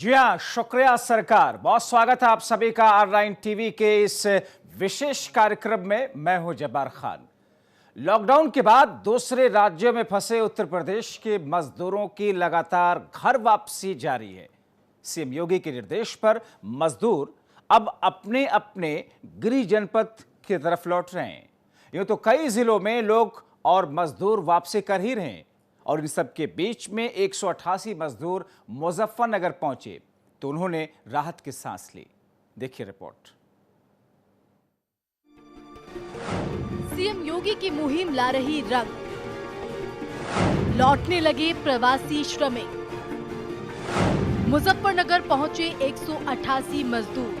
जी हाँ, शुक्रिया सरकार। बहुत स्वागत है आप सभी का R9 टीवी के इस विशेष कार्यक्रम में। मैं हूं जब्बार खान। लॉकडाउन के बाद दूसरे राज्यों में फंसे उत्तर प्रदेश के मजदूरों की लगातार घर वापसी जारी है। सीएम योगी के निर्देश पर मजदूर अब अपने अपने गृह जनपद की तरफ लौट रहे हैं। यूं तो कई जिलों में लोग और मजदूर वापसी कर ही रहे हैं और इन सब के बीच में 188 मजदूर मुजफ्फरनगर पहुंचे तो उन्होंने राहत की सांस ली। देखिए रिपोर्ट। सीएम योगी की मुहिम ला रही रंग, लौटने लगे प्रवासी श्रमिक। मुजफ्फरनगर पहुंचे 188 मजदूर।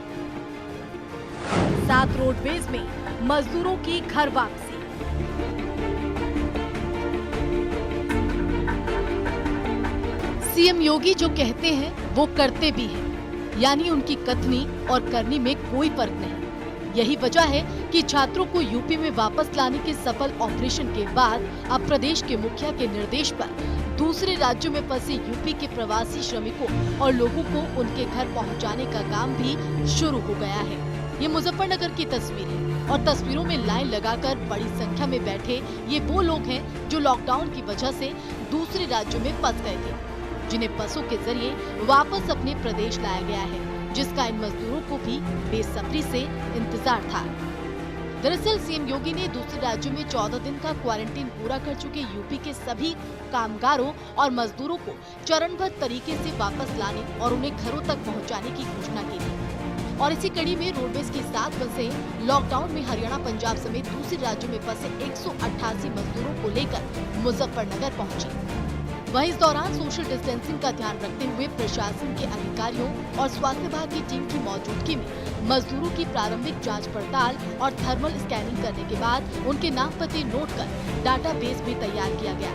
7 रोडवेज में मजदूरों की घर वापसी। सीएम योगी जो कहते हैं वो करते भी हैं, यानी उनकी कथनी और करनी में कोई फर्क नहीं। यही वजह है कि छात्रों को यूपी में वापस लाने के सफल ऑपरेशन के बाद अब प्रदेश के मुखिया के निर्देश पर दूसरे राज्यों में फंसे यूपी के प्रवासी श्रमिकों और लोगों को उनके घर पहुंचाने का काम भी शुरू हो गया है। ये मुजफ्फरनगर की तस्वीर है और तस्वीरों में लाइन लगाकर बड़ी संख्या में बैठे ये वो लोग हैं जो लॉकडाउन की वजह से दूसरे राज्यों में फंस गए थे, जिन्हें बसों के जरिए वापस अपने प्रदेश लाया गया है, जिसका इन मजदूरों को भी बेसब्री से इंतजार था। दरअसल सीएम योगी ने दूसरे राज्यों में 14 दिन का क्वारंटीन पूरा कर चुके यूपी के सभी कामगारों और मजदूरों को चरणबद्ध तरीके से वापस लाने और उन्हें घरों तक पहुंचाने की घोषणा की थी। और इसी कड़ी में रोडवेज की 7 बसें लॉकडाउन में हरियाणा, पंजाब समेत दूसरे राज्यों में फंसे 188 मजदूरों को लेकर मुजफ्फरनगर पहुंची। वहीं इस दौरान सोशल डिस्टेंसिंग का ध्यान रखते हुए प्रशासन के अधिकारियों और स्वास्थ्य विभाग की टीम की मौजूदगी में मजदूरों की प्रारंभिक जांच पड़ताल और थर्मल स्कैनिंग करने के बाद उनके नाम पते नोट कर डाटाबेस भी तैयार किया गया।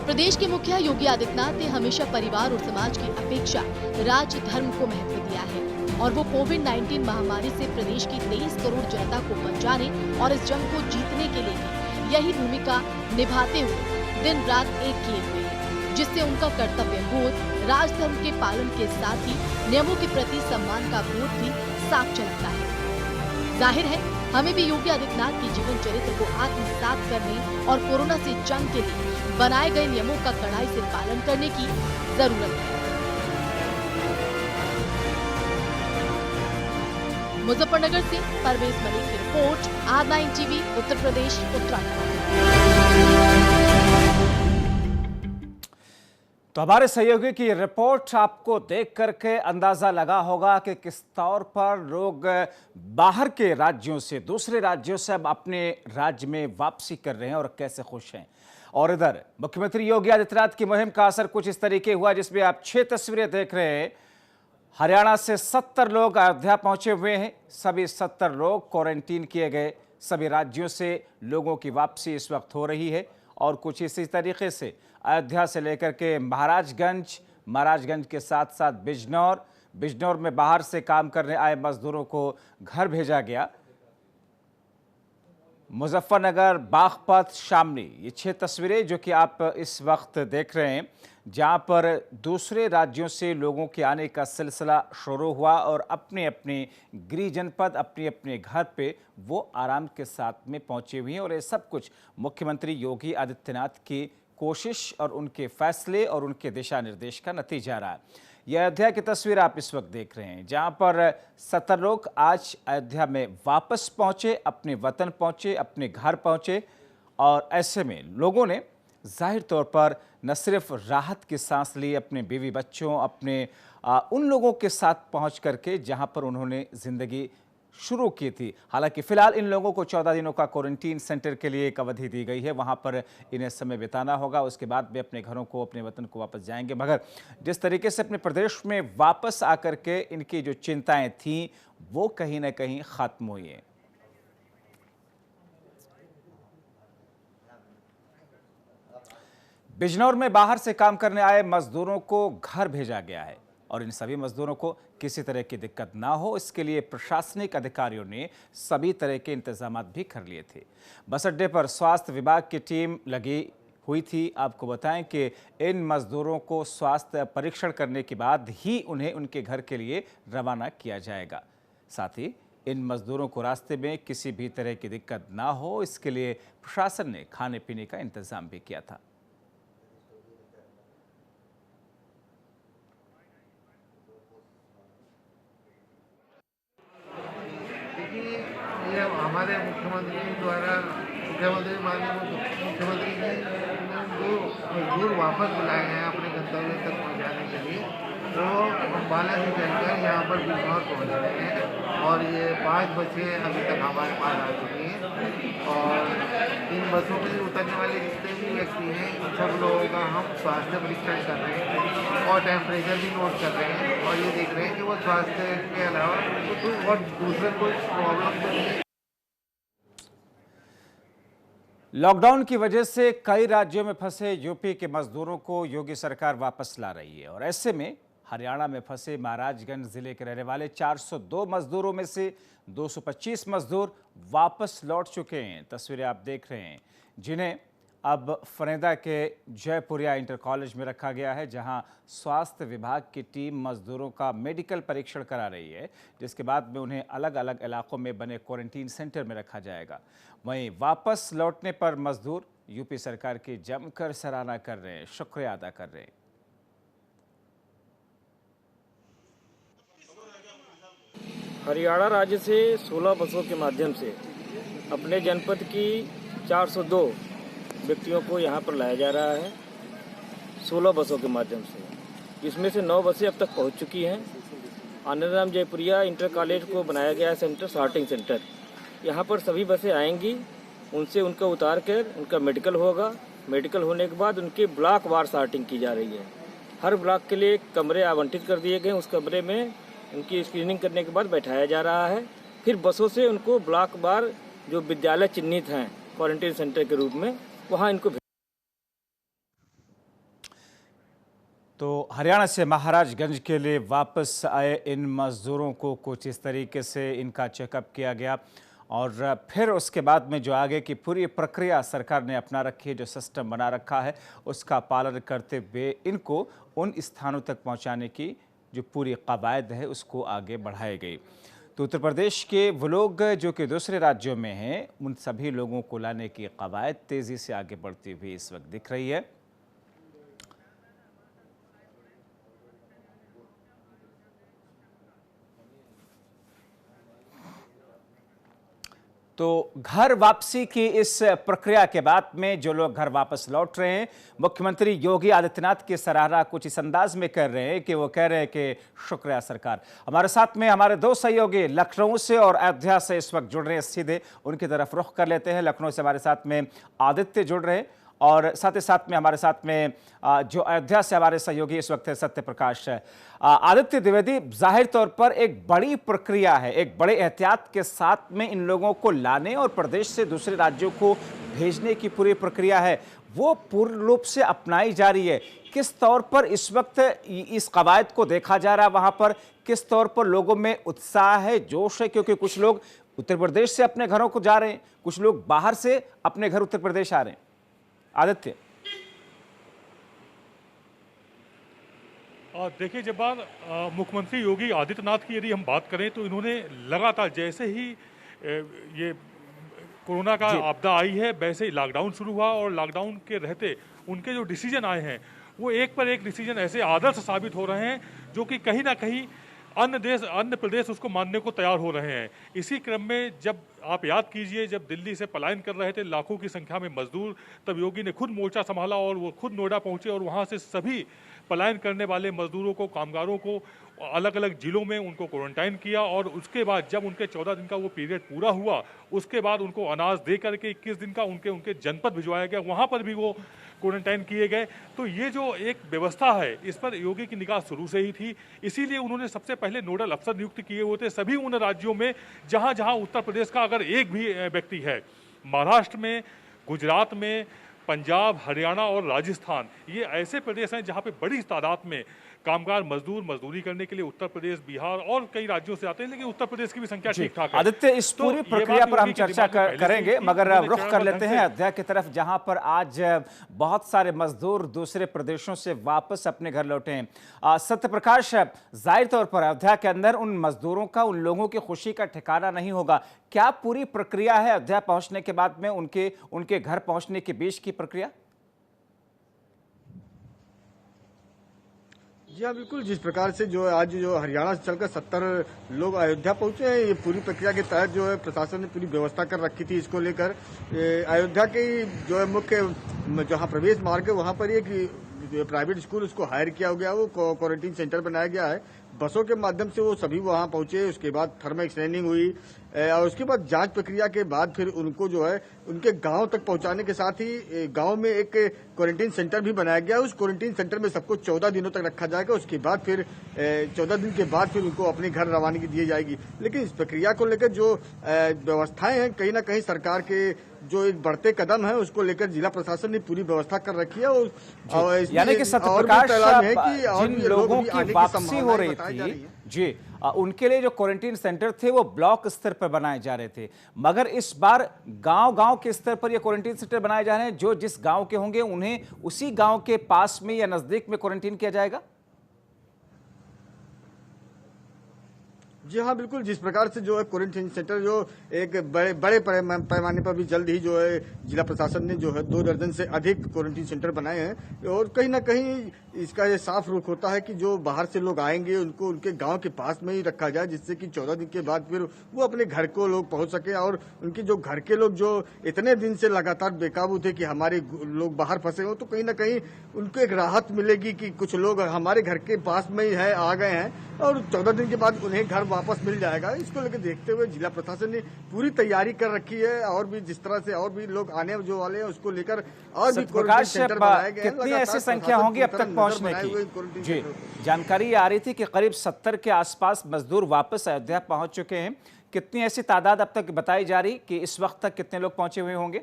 प्रदेश के मुखिया योगी आदित्यनाथ ने हमेशा परिवार और समाज की अपेक्षा राज्य धर्म को महत्व दिया है और वो कोविड-19 महामारी से प्रदेश की 23 करोड़ जनता को बचाने और इस जंग को जीतने के लिए भी यही भूमिका निभाते हुए दिन रात एक किए हुए हैं, जिससे उनका कर्तव्य बोध, राजधर्म के पालन के साथ ही नियमों के प्रति सम्मान का बोध भी साफ झलकता है। जाहिर है हमें भी योगी आदित्यनाथ की जीवन चरित्र को आत्मसात करने और कोरोना से जंग के लिए बनाए गए नियमों का कड़ाई से पालन करने की जरूरत है। मुजफ्फरनगर से परवेज मलिक की report, R9 TV, Uttar Pradesh, Uttarakhand. तो हमारे सहयोगी की रिपोर्ट आपको देख करके अंदाजा लगा होगा कि किस तौर पर लोग बाहर के राज्यों से, दूसरे राज्यों से अब अपने राज्य में वापसी कर रहे हैं और कैसे खुश हैं। और इधर मुख्यमंत्री योगी आदित्यनाथ की मुहिम का असर कुछ इस तरीके हुआ जिसमें आप 6 तस्वीरें देख रहे हैं। हरियाणा से 70 लोग अयोध्या पहुंचे हुए हैं। सभी 70 लोग क्वारंटीन किए गए। सभी राज्यों से लोगों की वापसी इस वक्त हो रही है और कुछ इसी तरीके से अयोध्या से लेकर के महाराजगंज के साथ साथ बिजनौर में बाहर से काम करने आए मजदूरों को घर भेजा गया। मुजफ्फरनगर, बागपत, शामली, ये 6 तस्वीरें जो कि आप इस वक्त देख रहे हैं, जहां पर दूसरे राज्यों से लोगों के आने का सिलसिला शुरू हुआ और अपने अपने गृह जनपद, अपने अपने घर पे वो आराम के साथ में पहुंचे हुए हैं। और ये सब कुछ मुख्यमंत्री योगी आदित्यनाथ की कोशिश और उनके फैसले और उनके दिशा निर्देश का नतीजा रहा है। यह अयोध्या की तस्वीर आप इस वक्त देख रहे हैं, जहां पर 70 लोग आज अयोध्या में वापस पहुंचे, अपने वतन पहुंचे, अपने घर पहुंचे। और ऐसे में लोगों ने जाहिर तौर पर न सिर्फ राहत की सांस ली, अपने बीवी बच्चों, अपने उन लोगों के साथ पहुंच करके जहां पर उन्होंने जिंदगी शुरू की थी। हालांकि फिलहाल इन लोगों को 14 दिनों का क्वारंटीन सेंटर के लिए एक अवधि दी गई है, वहां पर इन्हें समय बिताना होगा। उसके बाद वे अपने घरों को, अपने वतन को वापस जाएंगे। मगर जिस तरीके से अपने प्रदेश में वापस आकर के इनकी जो चिंताएं थीं वो कहीं ना कहीं खत्म हुई है। बिजनौर में बाहर से काम करने आए मजदूरों को घर भेजा गया है और इन सभी मजदूरों को किसी तरह की दिक्कत ना हो, इसके लिए प्रशासनिक अधिकारियों ने सभी तरह के इंतजाम भी कर लिए थे। बस अड्डे पर स्वास्थ्य विभाग की टीम लगी हुई थी। आपको बताएं कि इन मजदूरों को स्वास्थ्य परीक्षण करने के बाद ही उन्हें उनके घर के लिए रवाना किया जाएगा। साथ ही इन मजदूरों को रास्ते में किसी भी तरह की दिक्कत ना हो, इसके लिए प्रशासन ने खाने पीने का इंतजाम भी किया था। ये हमारे मुख्यमंत्री माननीय मुख्यमंत्री जी ने जो मजदूर वापस बुलाए हैं अपने गंतव्य तक पहुंचाने के लिए, तो अम्बाला से चलकर यहाँ पर बिजनौर पहुँच रहे हैं और ये 5 बसें अभी तक हमारे पास आ चुकी हैं और इन बसों में उतरने वाले जितने भी व्यक्ति हैं उन सब लोगों का हम स्वास्थ्य परीक्षण कर रहे हैं और टेम्परेचर भी नोट कर रहे हैं और ये देख रहे हैं कि वो स्वास्थ्य के अलावा उनको और दूसरे कोई प्रॉब्लम तो नहीं है। लॉकडाउन की वजह से कई राज्यों में फंसे यूपी के मजदूरों को योगी सरकार वापस ला रही है और ऐसे में हरियाणा में फंसे महाराजगंज जिले के रहने वाले 402 मजदूरों में से 225 मजदूर वापस लौट चुके हैं। तस्वीरें आप देख रहे हैं, जिन्हें अब फरेंदा के जयपुरिया इंटर कॉलेज में रखा गया है, जहां स्वास्थ्य विभाग की टीम मजदूरों का मेडिकल परीक्षण करा रही है, जिसके बाद में उन्हें अलग अलग इलाकों में बने क्वारंटीन सेंटर में रखा जाएगा। वहीं वापस लौटने पर मजदूर यूपी सरकार की जमकर सराहना कर रहे हैं, शुक्रिया अदा कर रहे हैं। हरियाणा राज्य से 16 बसों के माध्यम से अपने जनपद की 402 व्यक्तियों को यहाँ पर लाया जा रहा है 16 बसों के माध्यम से। इसमें से 9 बसें अब तक पहुँच चुकी हैं। आनंदराम जयपुरिया इंटर कॉलेज को बनाया गया सेंटर, सॉर्टिंग सेंटर। यहाँ पर सभी बसें आएंगी, उनसे उनका उतार कर उनका मेडिकल होगा। मेडिकल होने के बाद उनकी ब्लॉक वार सॉर्टिंग की जा रही है। हर ब्लॉक के लिए कमरे आवंटित कर दिए गए। उस कमरे में उनकी स्क्रीनिंग करने के बाद बैठाया जा रहा है। फिर बसों से उनको ब्लॉक वार जो विद्यालय चिन्हित हैं क्वारंटीन सेंटर के रूप में, वहाँ इनको। तो हरियाणा से महाराजगंज के लिए वापस आए इन मजदूरों को कुछ इस तरीके से इनका चेकअप किया गया और फिर उसके बाद में जो आगे की पूरी प्रक्रिया सरकार ने अपना रखी है, जो सिस्टम बना रखा है, उसका पालन करते हुए इनको उन स्थानों तक पहुंचाने की जो पूरी कवायद है उसको आगे बढ़ाई गई। तो उत्तर प्रदेश के वो लोग जो कि दूसरे राज्यों में हैं, उन सभी लोगों को लाने की कवायद तेज़ी से आगे बढ़ती हुई इस वक्त दिख रही है। तो घर वापसी की इस प्रक्रिया के बाद में जो लोग घर वापस लौट रहे हैं, मुख्यमंत्री योगी आदित्यनाथ की सराहना कुछ इस अंदाज में कर रहे हैं कि वो कह रहे हैं कि शुक्रिया सरकार। हमारे साथ में हमारे 2 सहयोगी लखनऊ से और अयोध्या से इस वक्त जुड़ रहे हैं, सीधे उनकी तरफ रुख कर लेते हैं। लखनऊ से हमारे साथ में आदित्य जुड़ रहे हैं और साथ ही साथ में हमारे साथ में जो अयोध्या से हमारे सहयोगी इस वक्त सत्य प्रकाश है। आदित्य द्विवेदी, जाहिर तौर पर एक बड़ी प्रक्रिया है, एक बड़े एहतियात के साथ में इन लोगों को लाने और प्रदेश से दूसरे राज्यों को भेजने की पूरी प्रक्रिया है, वो पूर्ण रूप से अपनाई जा रही है। किस तौर पर इस वक्त इस कवायद को देखा जा रहा है, वहां पर किस तौर पर लोगों में उत्साह है, जोश है? क्योंकि कुछ लोग उत्तर प्रदेश से अपने घरों को जा रहे हैं, कुछ लोग बाहर से अपने घर उत्तर प्रदेश आ रहे हैं। आदित्य, देखिए, जब बात मुख्यमंत्री योगी आदित्यनाथ की यदि हम बात करें तो इन्होंने लगातार जैसे ही ये कोरोना का आपदा आई है वैसे ही लॉकडाउन शुरू हुआ और लॉकडाउन के रहते उनके जो डिसीजन आए हैं वो एक पर एक डिसीजन ऐसे आदर्श साबित हो रहे हैं जो कि कहीं ना कहीं अन्य प्रदेश उसको मानने को तैयार हो रहे हैं। इसी क्रम में जब आप याद कीजिए, जब दिल्ली से पलायन कर रहे थे लाखों की संख्या में मजदूर, तब योगी ने खुद मोर्चा संभाला और वो खुद नोएडा पहुंचे और वहां से सभी पलायन करने वाले मजदूरों को, कामगारों को अलग अलग जिलों में उनको क्वारंटाइन किया और उसके बाद जब उनके 14 दिन का वो पीरियड पूरा हुआ, उसके बाद उनको अनाज दे करके 21 दिन का उनके जनपद भिजवाया गया, वहाँ पर भी वो क्वारंटाइन किए गए। तो ये जो एक व्यवस्था है, इस पर योगी की निगाह शुरू से ही थी। इसीलिए उन्होंने सबसे पहले नोडल अफसर नियुक्त किए हुए थे सभी उन राज्यों में जहाँ उत्तर प्रदेश का अगर एक भी व्यक्ति है। महाराष्ट्र में, गुजरात में, पंजाब, हरियाणा और राजस्थान ये ऐसे प्रदेश हैं जहां पे बड़ी तादाद में कामगार मजदूर मजदूरी करने के लिए उत्तर प्रदेश, बिहार और कई राज्यों से आते हैं, लेकिन उत्तर प्रदेश की भी संख्या ठीक ठाक है। आदित्य, इस तो पूरी ये प्रक्रिया बात पर हम योगी के चर्चा दिमाग में पहले से करेंगे, थी, मगर उन्होंने रुख कर चरणबद्ध लेते ढंग हैं से अयोध्या की तरफ, जहां पर आज बहुत सारे मजदूर दूसरे प्रदेशों से वापस अपने घर लौटे हैं। सत्य प्रकाश, जाहिर तौर पर अयोध्या के अंदर उन मजदूरों का, उन लोगों की खुशी का ठिकाना नहीं होगा। क्या पूरी प्रक्रिया है अयोध्या पहुंचने के बाद में उनके घर पहुंचने के बीच की प्रक्रिया? जी हाँ, बिल्कुल। जिस प्रकार से जो है आज जो हरियाणा से चलकर 70 लोग अयोध्या पहुंचे हैं, ये पूरी प्रक्रिया के तहत जो है प्रशासन ने पूरी व्यवस्था कर रखी थी इसको लेकर। अयोध्या के जो है मुख्य जहाँ प्रवेश मार्ग है वहाँ पर एक प्राइवेट स्कूल उसको हायर किया गया, वो क्वारंटीन सेंटर बनाया गया है। बसों के माध्यम से वो सभी वहां पहुंचे, उसके बाद थर्मल स्कैनिंग हुई और उसके बाद जांच प्रक्रिया के बाद फिर उनको जो है उनके गांव तक पहुंचाने के साथ ही गांव में एक क्वारंटीन सेंटर भी बनाया गया। उस क्वारंटीन सेंटर में सबको 14 दिनों तक रखा जाएगा। उसके बाद फिर 14 दिन के बाद फिर उनको अपने घर रवानगी दी जाएगी। लेकिन इस प्रक्रिया को लेकर जो व्यवस्थाएं हैं, कहीं ना कहीं सरकार के जो एक बढ़ते कदम है उसको लेकर जिला प्रशासन ने पूरी व्यवस्था कर रखी है। और यानी कि सत्य प्रकाश, जिन लोगों की वापसी हो रही थी जी, उनके लिए जो क्वारंटीन सेंटर थे वो ब्लॉक स्तर पर बनाए जा रहे थे, मगर इस बार गांव-गांव के स्तर पर ये क्वारंटीन सेंटर बनाए जा रहे हैं। जो जिस गांव के होंगे उन्हें उसी गांव के पास में या नजदीक में क्वारंटीन किया जाएगा। जी हाँ, बिल्कुल। जिस प्रकार से जो है क्वारंटीन सेंटर जो एक बड़े पैमाने पर भी जल्द ही जो है जिला प्रशासन ने जो है 2 दर्जन से अधिक क्वारंटीन सेंटर बनाए हैं। और कहीं ना कहीं इसका ये साफ रुख होता है कि जो बाहर से लोग आएंगे उनको उनके गांव के पास में ही रखा जाए, जिससे कि 14 दिन के बाद फिर वो अपने घर को लोग पहुंच सके। और उनके जो घर के लोग जो इतने दिन से लगातार बेकाबू थे कि हमारे लोग बाहर फंसे हो, तो कहीं ना कहीं उनको एक राहत मिलेगी कि कुछ लोग हमारे घर के पास में ही है, आ गए हैं और 14 दिन के बाद उन्हें घर वापस मिल जाएगा। इसको लेकर देखते हुए जिला प्रशासन ने पूरी तैयारी कर रखी है। और भी जिस तरह से और भी लोग आने जो वाले हैं उसको लेकर और भी क्वारंटीन सेंटर बनाए गए हैं। कितनी ऐसी संख्या होंगी अब तक पहुंचने की? जी, जानकारी आ रही थी कि करीब 70 के आसपास मजदूर वापस अयोध्या पहुंच चुके हैं। कितनी ऐसी तादाद अब तक बताई जा रही कि इस वक्त तक कितने लोग पहुंचे हुए होंगे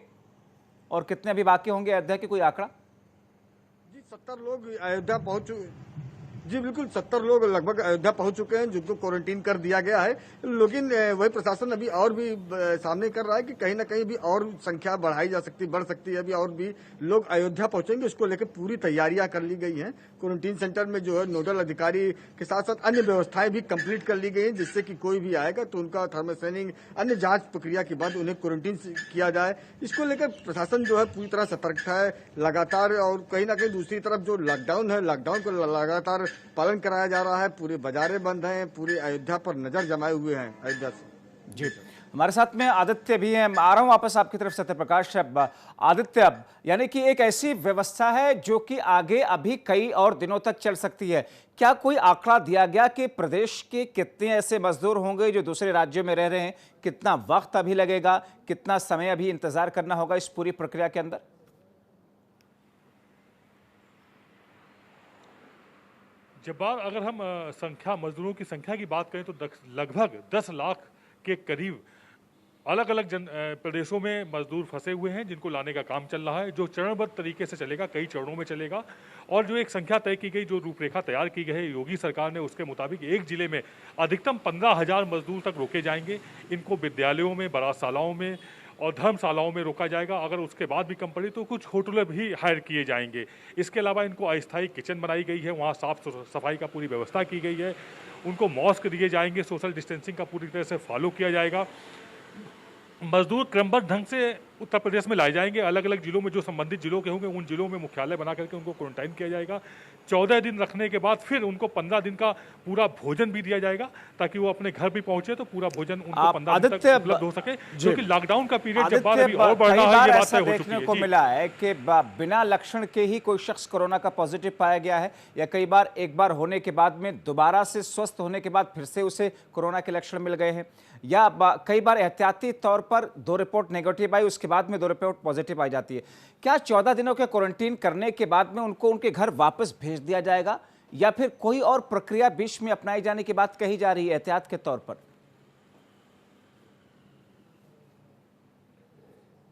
और कितने अभी बाकी होंगे अयोध्या की, कोई आंकड़ा? जी, 70 लोग अयोध्या पहुंच जी बिल्कुल 70 लोग लगभग अयोध्या पहुंच चुके हैं जिनको क्वारंटीन कर दिया गया है। लेकिन वही प्रशासन अभी और भी सामने कर रहा है कि कहीं ना कहीं भी और संख्या बढ़ सकती है। अभी और भी लोग अयोध्या पहुंचेंगे, उसको लेकर पूरी तैयारियां कर ली गई हैं। क्वारंटीन सेंटर में जो है नोडल अधिकारी के साथ साथ अन्य व्यवस्थाएं भी कंप्लीट कर ली गई हैं, जिससे कि कोई भी आएगा तो उनका थर्मल स्कैनिंग अन्य जांच प्रक्रिया के बाद उन्हें क्वारंटीन किया जाए। इसको लेकर प्रशासन जो है पूरी तरह सतर्क है लगातार। और कहीं ना कहीं दूसरी तरफ जो लॉकडाउन है, लॉकडाउन को लगातार पालन कराया जा रहा है। पूरे बाजारें बंद हैं, पूरे अयोध्या पर नजर जमाए हुए हैं अयोध्या से। जी, हमारे साथ में आदित्य भी हैं। आ रहा हूं वापस आपकी तरफ सत्य प्रकाश। आदित्य, यानी कि एक ऐसी व्यवस्था है जो कि आगे अभी कई और दिनों तक चल सकती है। क्या कोई आंकड़ा दिया गया कि प्रदेश के कितने ऐसे मजदूर होंगे जो दूसरे राज्यों में रह रहे हैं? कितना वक्त अभी लगेगा, कितना समय अभी इंतजार करना होगा इस पूरी प्रक्रिया के अंदर? जब्बार, अगर हम मजदूरों की संख्या की बात करें तो लगभग 10 लाख के करीब अलग अलग प्रदेशों में मजदूर फंसे हुए हैं, जिनको लाने का काम चल रहा है, जो चरणबद्ध तरीके से चलेगा, कई चरणों में चलेगा। और जो एक संख्या तय की गई, जो रूपरेखा तैयार की गई है योगी सरकार ने, उसके मुताबिक एक जिले में अधिकतम 15,000 मजदूर तक रोके जाएंगे। इनको विद्यालयों में, बारातशालाओं में और धर्मशालाओं में रोका जाएगा। अगर उसके बाद भी कम पड़ी तो कुछ होटल भी हायर किए जाएंगे। इसके अलावा इनको अस्थायी किचन बनाई गई है, वहाँ साफ सफाई का पूरी व्यवस्था की गई है। उनको मास्क दिए जाएंगे, सोशल डिस्टेंसिंग का पूरी तरह से फॉलो किया जाएगा। मजदूर क्रमबद्ध ढंग से उत्तर प्रदेश में लाए जाएंगे। अलग अलग जिलों में जो संबंधित जिलों के होंगे उन जिलों में मुख्यालय बना करके उनको क्वारंटाइन किया जाएगा। 14 दिन रखने के बाद फिर उनको 15 दिन का पूरा भोजन भी दिया जाएगा, ताकि वो अपने घर भी पहुंचे तो पूरा भोजन उनको 15 दिन तक उपलब्ध हो सके। क्योंकि लॉकडाउन का पीरियड जब बाद अभी और बढ़ रहा है, ये बात तय हो चुकी है। देखने को मिला है कि बिना लक्षण के ही कोई शख्स कोरोना का पॉजिटिव पाया गया है, या कई बार एक बार होने के बाद में दोबारा से स्वस्थ होने के बाद फिर से उसे कोरोना के लक्षण मिल गए हैं, या कई बार एहतियाती तौर पर 2 रिपोर्ट नेगेटिव आई, उसके बाद में 2 रिपोर्ट पॉजिटिव आई जाती है। क्या 14 दिनों के क्वारंटीन करने के बाद में उनको उनके घर वापस भेज दिया जाएगा, या फिर कोई और प्रक्रिया बीच में अपनाई जाने की बात कही जा रही है एहतियात के तौर पर?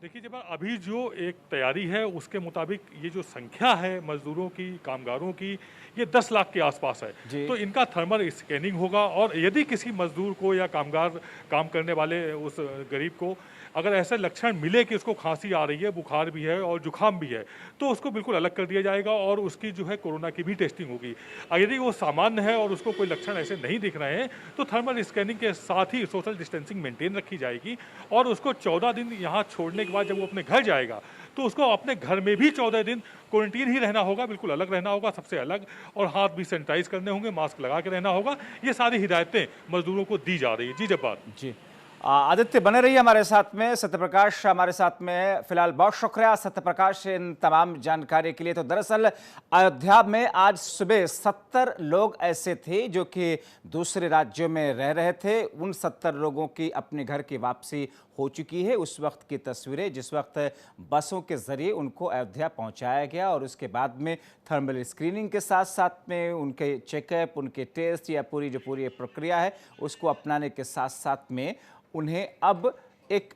देखिए, जब अभी जो एक तैयारी है उसके मुताबिक ये जो संख्या है मजदूरों की, कामगारों की, ये 10 लाख के आसपास है। तो इनका थर्मल स्कैनिंग होगा और यदि किसी मजदूर को या कामगार काम करने वाले उस गरीब को अगर ऐसे लक्षण मिले कि उसको खांसी आ रही है, बुखार भी है और जुकाम भी है, तो उसको बिल्कुल अलग कर दिया जाएगा और उसकी जो है कोरोना की भी टेस्टिंग होगी। यदि वो सामान्य है और उसको कोई लक्षण ऐसे नहीं दिख रहे हैं तो थर्मल स्कैनिंग के साथ ही सोशल डिस्टेंसिंग मेंटेन रखी जाएगी और उसको 14 दिन यहाँ छोड़ने के बाद जब वो अपने घर जाएगा तो उसको अपने घर में भी 14 दिन क्वारंटीन ही रहना होगा, बिल्कुल अलग रहना होगा, सबसे अलग, और हाथ भी सैनिटाइज करने होंगे, मास्क लगा के रहना होगा। ये सारी हिदायतें मजदूरों को दी जा रही है। जी जब्बार जी, आदित्य बने रहिए हमारे साथ में। सत्यप्रकाश हमारे साथ में फिलहाल। बहुत शुक्रिया सत्यप्रकाश इन तमाम जानकारी के लिए। तो दरअसल अयोध्या में आज सुबह 70 लोग ऐसे थे जो कि दूसरे राज्यों में रह रहे थे। उन 70 लोगों की अपने घर की वापसी हो चुकी है। उस वक्त की तस्वीरें जिस वक्त बसों के जरिए उनको अयोध्या पहुंचाया गया और उसके बाद में थर्मल स्क्रीनिंग के साथ साथ में उनके चेकअप, उनके टेस्ट या पूरी प्रक्रिया है उसको अपनाने के साथ साथ में उन्हें अब एक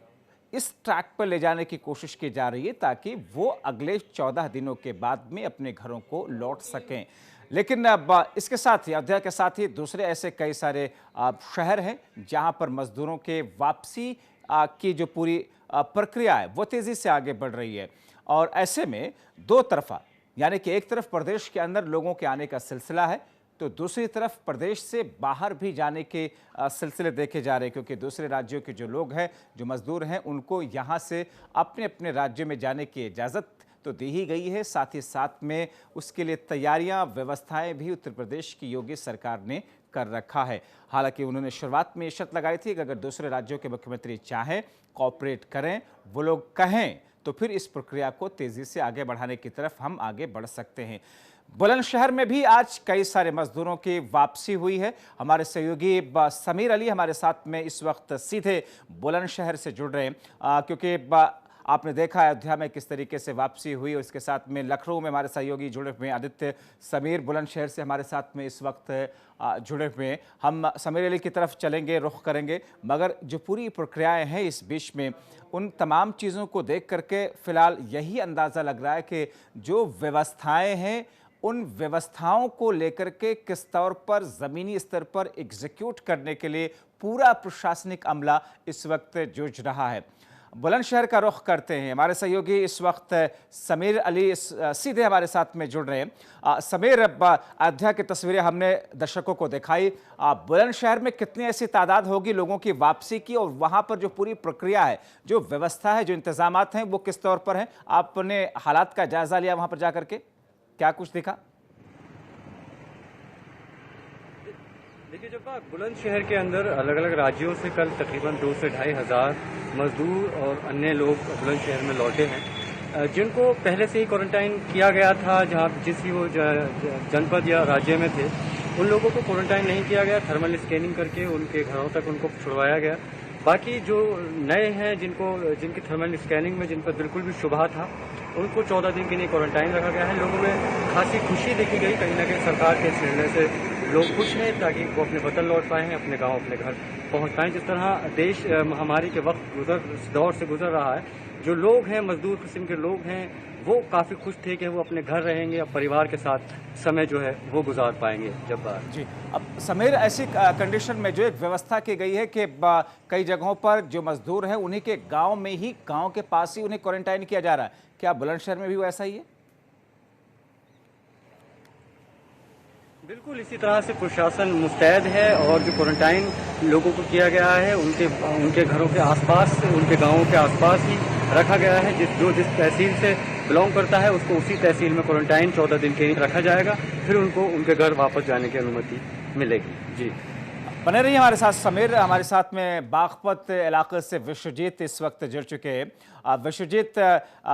इस ट्रैक पर ले जाने की कोशिश की जा रही है ताकि वो अगले 14 दिनों के बाद में अपने घरों को लौट सकें। लेकिन अब इसके साथ ही अयोध्या के साथ ही दूसरे ऐसे कई सारे शहर हैं जहां पर मजदूरों के वापसी की जो पूरी प्रक्रिया है वो तेजी से आगे बढ़ रही है। और ऐसे में दो तरफा, यानी कि एक तरफ प्रदेश के अंदर लोगों के आने का सिलसिला है तो दूसरी तरफ प्रदेश से बाहर भी जाने के सिलसिले देखे जा रहे हैं, क्योंकि दूसरे राज्यों के जो लोग हैं, जो मजदूर हैं, उनको यहाँ से अपने अपने राज्यों में जाने की इजाज़त तो दी ही गई है। साथ ही साथ में उसके लिए तैयारियां, व्यवस्थाएं भी उत्तर प्रदेश की योगी सरकार ने कर रखा है। हालांकि उन्होंने शुरुआत में शर्त लगाई थी कि अगर दूसरे राज्यों के मुख्यमंत्री चाहें, कॉपरेट करें, वो लोग कहें, तो फिर इस प्रक्रिया को तेजी से आगे बढ़ाने की तरफ हम आगे बढ़ सकते हैं। बुलंदशहर में भी आज कई सारे मजदूरों की वापसी हुई है। हमारे सहयोगी समीर अली हमारे साथ में इस वक्त सीधे बुलंदशहर से जुड़ रहे हैं, क्योंकि आपने देखा अयोध्या में किस तरीके से वापसी हुई। और इसके साथ में लखनऊ में हमारे सहयोगी जुड़े हुए हैं आदित्य। समीर बुलंदशहर से हमारे साथ में इस वक्त जुड़े हुए हैं। हम समीर अली की तरफ चलेंगे, रुख करेंगे, मगर जो पूरी प्रक्रियाएं हैं इस बीच में उन तमाम चीज़ों को देख करके फ़िलहाल यही अंदाज़ा लग रहा है कि जो व्यवस्थाएं हैं उन व्यवस्थाओं को लेकर के किस तौर पर ज़मीनी स्तर पर एग्जीक्यूट करने के लिए पूरा प्रशासनिक अमला इस वक्त जूझ रहा है। बुलंदशहर का रुख करते हैं, हमारे सहयोगी इस वक्त समीर अली सीधे हमारे साथ में जुड़ रहे हैं। समीर, अयोध्या की तस्वीरें हमने दर्शकों को दिखाई। बुलंदशहर में कितनी ऐसी तादाद होगी लोगों की वापसी की, और वहां पर जो पूरी प्रक्रिया है, जो व्यवस्था है, जो इंतजामात हैं, वो किस तौर पर हैं? आपने हालात का जायजा लिया वहां पर जाकर के, क्या कुछ दिखा? देखिए, जब बुलंदशहर के अंदर अलग अलग राज्यों से कल तकरीबन 2 से 2.5 हज़ार मजदूर और अन्य लोग बुलंदशहर में लौटे हैं, जिनको पहले से ही क्वारंटाइन किया गया था। जहां जिस भी वो जनपद या राज्य में थे, उन लोगों को क्वारंटाइन नहीं किया गया, थर्मल स्कैनिंग करके उनके घरों तक उनको छुड़वाया गया। बाकी जो नए हैं, जिनकी थर्मल स्कैनिंग में जिन पर बिल्कुल भी शुबहा था, उनको 14 दिन के लिए क्वारंटाइन रखा गया है। लोगों में खासी खुशी देखी गई, कहीं ना कहीं सरकार के इस निर्णय से लोग खुश हैं ताकि वो अपने वतन लौट पाए हैं, अपने गांव, अपने घर पहुंच पाएं। जिस तरह देश महामारी के वक्त दौर से गुजर रहा है, जो लोग हैं, मजदूर किस्म के लोग हैं, वो काफ़ी खुश थे कि वो अपने घर रहेंगे, अब परिवार के साथ समय जो है वो गुजार पाएंगे। जब जी अब समीर, ऐसी कंडीशन में जो एक व्यवस्था की गई है कि कई जगहों पर जो मजदूर हैं उन्हीं के गांव में ही, गांव के पास ही उन्हें क्वारंटाइन किया जा रहा है, क्या बुलंदशहर में भी वैसा ही है? बिल्कुल इसी तरह से प्रशासन मुस्तैद है और जो क्वारंटाइन लोगों को किया गया है उनके घरों के आसपास, उनके गांवों के आसपास ही रखा गया है। जिस तहसील से बिलोंग करता है उसको उसी तहसील में क्वारंटाइन 14 दिन के लिए रखा जाएगा, फिर उनको उनके घर वापस जाने की अनुमति मिलेगी। जी, बने रहिए हमारे साथ समीर। हमारे साथ में बागपत इलाके से विश्वजीत इस वक्त जुड़ चुके हैं। विश्वजीत,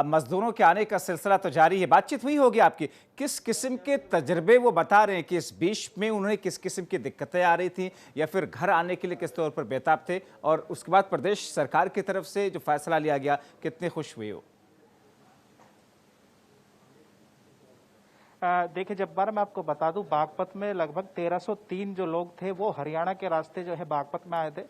मजदूरों के आने का सिलसिला तो जारी है, बातचीत हुई होगी आपकी, किस किस्म के तजर्बे वो बता रहे हैं कि इस बीच में उन्हें किस किस्म की दिक्कतें आ रही थी या फिर घर आने के लिए किस तौर पर बेताब थे, और उसके बाद प्रदेश सरकार की तरफ से जो फैसला लिया गया, कितने खुश हुए हो? देखिए जब्बार, मैं आपको बता दूं, बागपत में लगभग 1303 जो लोग थे वो हरियाणा के रास्ते जो है बागपत में आए थे।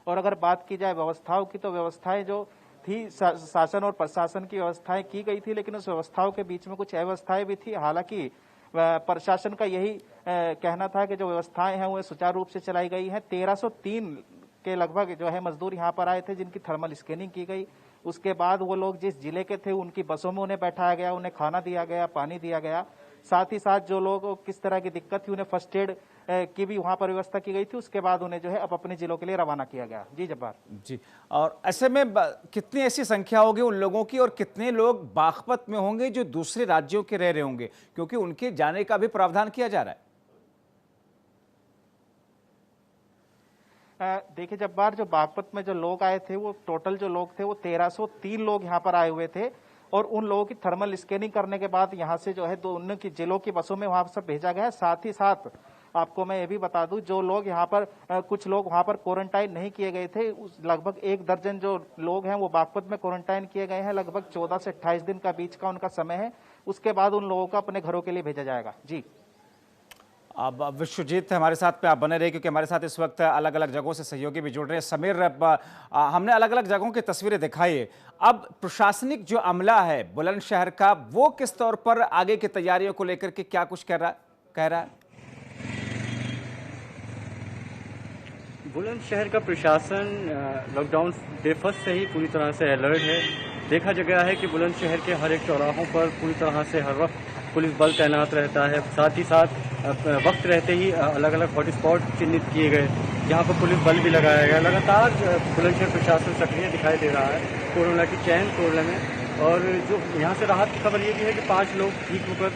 और अगर बात की जाए व्यवस्थाओं की, तो व्यवस्थाएं जो थी, शासन और प्रशासन की व्यवस्थाएं की गई थी, लेकिन उस व्यवस्थाओं के बीच में कुछ अव्यवस्थाएं भी थी। हालांकि प्रशासन का यही कहना था कि जो व्यवस्थाएं हैं वो सुचारू रूप से चलाई गई हैं। 1303 के लगभग जो है मजदूर यहाँ पर आए थे जिनकी थर्मल स्कैनिंग की गई। उसके बाद वो लोग जिस जिले के थे उनकी बसों में उन्हें बैठाया गया, उन्हें खाना दिया गया, पानी दिया गया। साथ ही साथ जो लोग किस तरह की दिक्कत थी उन्हें फर्स्ट एड की भी वहां पर व्यवस्था की गई थी। उसके बाद उन्हें जो है अब अपने जिलों के लिए रवाना किया गया। जी जब्बार जी, और ऐसे में कितनी ऐसी संख्या होगी उन लोगों की और कितने लोग बागपत में होंगे जो दूसरे राज्यों के रह रहे होंगे, क्योंकि उनके जाने का भी प्रावधान किया जा रहा है? देखिए जब्बार, जो बागपत में जो लोग आए थे वो टोटल जो लोग थे वो 1303 लोग यहाँ पर आए हुए थे और उन लोगों की थर्मल स्कैनिंग करने के बाद यहाँ से जो है दोनों की जिलों की बसों में वहां पर भेजा गया है। साथ ही साथ आपको मैं ये भी बता दूं, जो लोग यहाँ पर कुछ लोग वहां पर क्वारंटाइन नहीं किए गए थे, लगभग 1 दर्जन जो लोग हैं वो बागपत में क्वारंटाइन किए गए हैं। लगभग 14 से 28 दिन का बीच का उनका समय है। उसके बाद उन लोगों को अपने घरों के लिए भेजा जाएगा। जी, अब विश्वजीत हमारे साथ पे आप बने रहे, क्योंकि हमारे साथ इस वक्त अलग अलग जगहों से सहयोगी भी जुड़ रहे हैं। समीर, हमने अलग अलग जगहों की तस्वीरें दिखाई है। अब प्रशासनिक जो अमला है बुलंदशहर का, वो किस तौर पर आगे की तैयारियों को लेकर के क्या कुछ कह रहा है? बुलंदशहर का प्रशासन लॉकडाउन डे फर्स्ट से ही पूरी तरह से अलर्ट है। देखा गया है कि बुलंदशहर के हर एक चौराहों पर पूरी तरह से हर वक्त पुलिस बल तैनात रहता है। साथ ही साथ वक्त रहते ही अलग अलग हॉटस्पॉट चिन्हित किए गए, जहां पर पुलिस बल भी लगाया गया। लगातार बुलंदशहर प्रशासन सक्रिय दिखाई दे रहा है कोरोना की चैन तोड़ने में। और जो यहाँ से राहत की खबर ये भी है कि 5 लोग ठीक होकर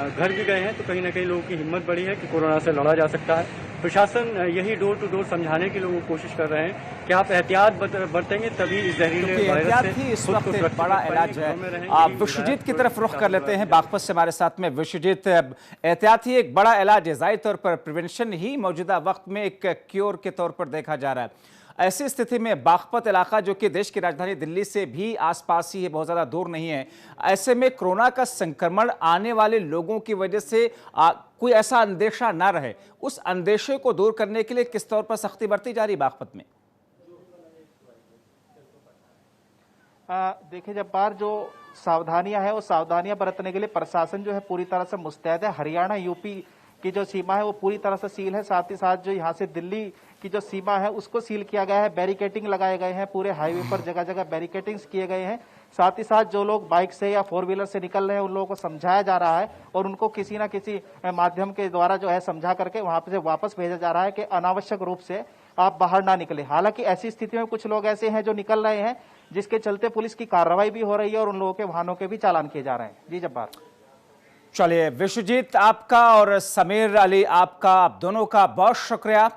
घर भी गए हैं, तो कहीं ना कहीं लोगों की हिम्मत बढ़ी है कि कोरोना से लड़ा जा सकता है। प्रशासन यही डोर टू डोर समझाने की लोगों को कोशिश कर रहे हैं कि आप एहतियात बरतेंगे तभी इस जहरीले वायरस से इस वक्त एक बड़ा इलाज है। आप विश्वजीत की तरफ रुख कर लेते हैं, बागपत से हमारे साथ में विश्वजीत। एहतियात ही एक बड़ा इलाज है, जाहिर तौर पर प्रिवेंशन ही मौजूदा वक्त में एक क्योर के तौर पर देखा जा रहा है। ऐसी स्थिति में बागपत इलाका, जो कि देश की राजधानी दिल्ली से भी आसपास ही है, बहुत ज़्यादा दूर नहीं है, ऐसे में कोरोना का संक्रमण आने वाले लोगों की वजह से कोई ऐसा अंदेशा ना रहे, उस अंदेशे को दूर करने के लिए किस तौर पर सख्ती बरती जा रही है बागपत में? देखिए जब्बार, जो सावधानियां हैं वो सावधानियां बरतने के लिए प्रशासन जो है पूरी तरह से मुस्तैद है। हरियाणा यूपी की जो सीमा है वो पूरी तरह से सील है। साथ ही साथ जो यहाँ से दिल्ली की जो सीमा है उसको सील किया गया है। बैरिकेटिंग लगाए गए हैं, पूरे हाईवे पर जगह जगह बैरिकेटिंग्स किए गए हैं। साथ ही साथ जो लोग बाइक से या 4 व्हीलर से निकल रहे हैं उन लोगों को समझाया जा रहा है और उनको किसी ना किसी माध्यम के द्वारा जो है समझा करके वहां से वापस भेजा जा रहा है कि अनावश्यक रूप से आप बाहर ना निकले। हालांकि ऐसी स्थिति में कुछ लोग ऐसे हैं जो निकल रहे हैं, जिसके चलते पुलिस की कार्रवाई भी हो रही है और उन लोगों के वाहनों के भी चालान किए जा रहे हैं। जी जब्बार। चलिए विश्वजीत, आपका और समीर अली आपका, आप दोनों का बहुत शुक्रिया।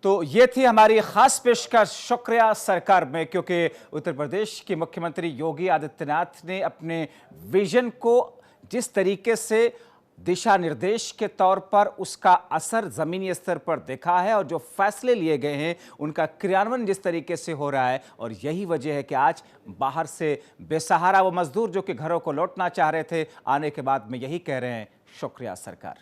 तो ये थी हमारी खास पेशकश शुक्रिया सरकार में, क्योंकि उत्तर प्रदेश के मुख्यमंत्री योगी आदित्यनाथ ने अपने विजन को जिस तरीके से दिशा निर्देश के तौर पर उसका असर जमीनी स्तर पर देखा है और जो फैसले लिए गए हैं उनका क्रियान्वयन जिस तरीके से हो रहा है, और यही वजह है कि आज बाहर से बेसहारा वो मजदूर जो कि घरों को लौटना चाह रहे थे, आने के बाद में यही कह रहे हैं, शुक्रिया सरकार।